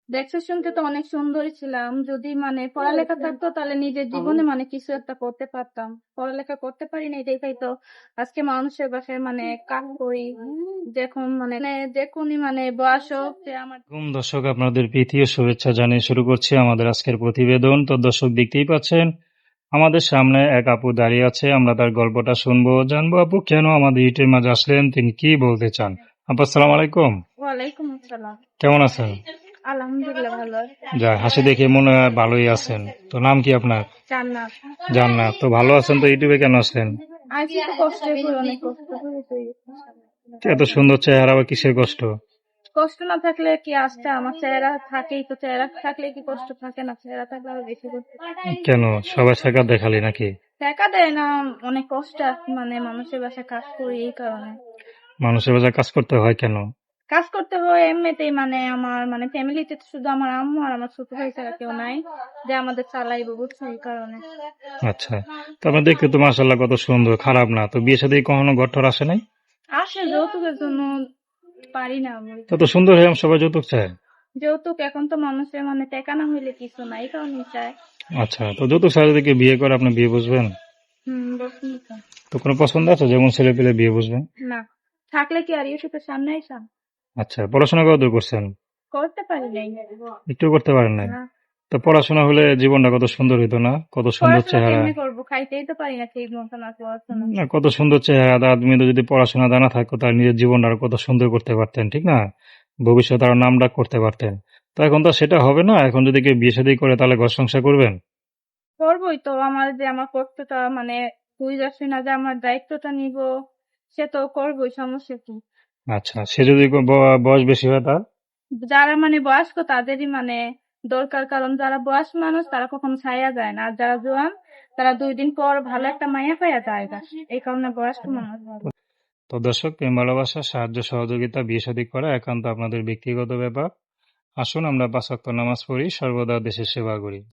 দেখতে শুনতে তো অনেক সুন্দরই ছিলাম। যদি মানে পড়ালেখা থাকতো তাহলে নিজের জীবনে মানে কিছু একটা করতে পারতাম। পড়ালেখা করতে পারি নাই দেখাই তো আজকে মানুষের বাসায় মানে কাজ করি। যখন মানে যখনই মানে বয়স হোক যে আমার দর্শক, আপনাদের প্রীতি ও শুভেচ্ছা জানিয়ে শুরু করছি আমাদের আজকের প্রতিবেদন। তো দর্শক, দেখতেই পাচ্ছেন আমাদের সামনে এক আপু দাঁড়িয়ে আছে। আমরা তার গল্পটা শুনবো, জানবো আপু কেন আমাদের ইউটিউবের মাঝে আসলেন, তিনি কি বলতে চান। আপু, আসসালামু আলাইকুম। ওয়ালাইকুম আসসালাম। কেমন আছেন? আলহামদুলিল্লাহ ভালো আছি। যা, হাসি দেখে মনে হয় ভালোই আছেন। তো নাম কি আপনার? জান্নাত। জান্নাত। তো ভালো আছেন, তো ইউটিউবে কেন আসলেন? আজকে তো কষ্ট করে অনেক কষ্ট করে তো এত সুন্দর চেহারা, আবার কিসের কষ্ট? কষ্ট না থাকলে কি আসছে, আমার চেহারা থাকেই তো, চেহারা থাকলে কি কষ্ট থাকে না, চেহারা থাকলে আরো বেশি কষ্ট। কেন, সবাই সাকার দেখালি নাকি? টাকা দেয় না, অনেক কষ্ট আছে, মানে মানুষের বাসায় কাজ করি এই কারণে। মানুষের বাজার কাজ করতে হয় কেন? কাজ করতে হয় এমনিতেই, মানে আমার মানে ফ্যামিলিতে তো শুধু আমার আম্মু আর আমার ছোট ভাই ছাড়া কেউ নাই যে আমাদের চালাইবো, বুঝছো, এই কারণে। আচ্ছা, তো আপনার দেখতে তো মাশাআল্লাহ কত সুন্দর, খারাপ না। তো বিয়ে সাথে কখনো ঘর টর আসে নাই? আসে, যৌতুকের জন্য পারি না বলতে। তত সুন্দর হয়ে সবাই যৌতুক চায়। যৌতুক এখন তো মানুষের মানে টাকা না হইলে কিছু না, এই কারণে চায়। আচ্ছা, তো যৌতুক ছাড়া যদি কেউ বিয়ে করে, আপনি বিয়ে বুঝবেন? বলছি তো। তো কোনো পছন্দ আছে যেমন ছেলে পেলে বিয়ে বুঝবেন? না, থাকলে কি আর ইউটিউবের সামনে আইসাম? আচ্ছা, পড়াশোনা কতদূর করছেন? করতে পারি নাই। একটু করতে পারেন নাই? না, তো পড়াশোনা হলে জীবনটা কত সুন্দর হইতো না? কত সুন্দর পড়াশোনা চেহারা। কেমনে করবো, খাইতেই তো পারি না ঠিক মতো, না পড়াশোনা। না, কত সুন্দর চেহারা, তা তুমি তো যদি পড়াশোনা জানা থাকতো তার নিজের জীবনটা আরো কত সুন্দর করতে পারতেন, ঠিক না? ভবিষ্যতে আরো নাম ডাক করতে পারতেন। তো এখন তো সেটা হবে না। এখন যদি কেউ বিয়ে শাদী করে তাহলে ঘর সংসার করবেন? করবোই তো, আমার যে আমার কর্তব্যটা মানে বুঝাচ্ছি না যে আমার দায়িত্বটা নিব, সে তো করবোই, সমস্যা কি। আচ্ছা, সে যদি বয়স বেশি হয় তার? যারা মানে বয়স্ক তাদেরই মানে দরকার, কারণ যারা বয়স মানুষ তারা কখনো ছায়া যায় না, আর যারা জোয়ান তারা 2 দিন পর ভালো একটা মাইয়া পাইয়া যায় গা। এই কারণে বয়স্ক মানুষ ভালো। তো দর্শক, প্রেম ভালোবাসা, সাহায্য সহযোগিতা, বিয়ে শাদী করা একান্ত আপনাদের ব্যক্তিগত ব্যাপার। আসুন আমরা 5 ওয়াক্ত নামাজ পড়ি, সর্বদা দেশের সেবা করি।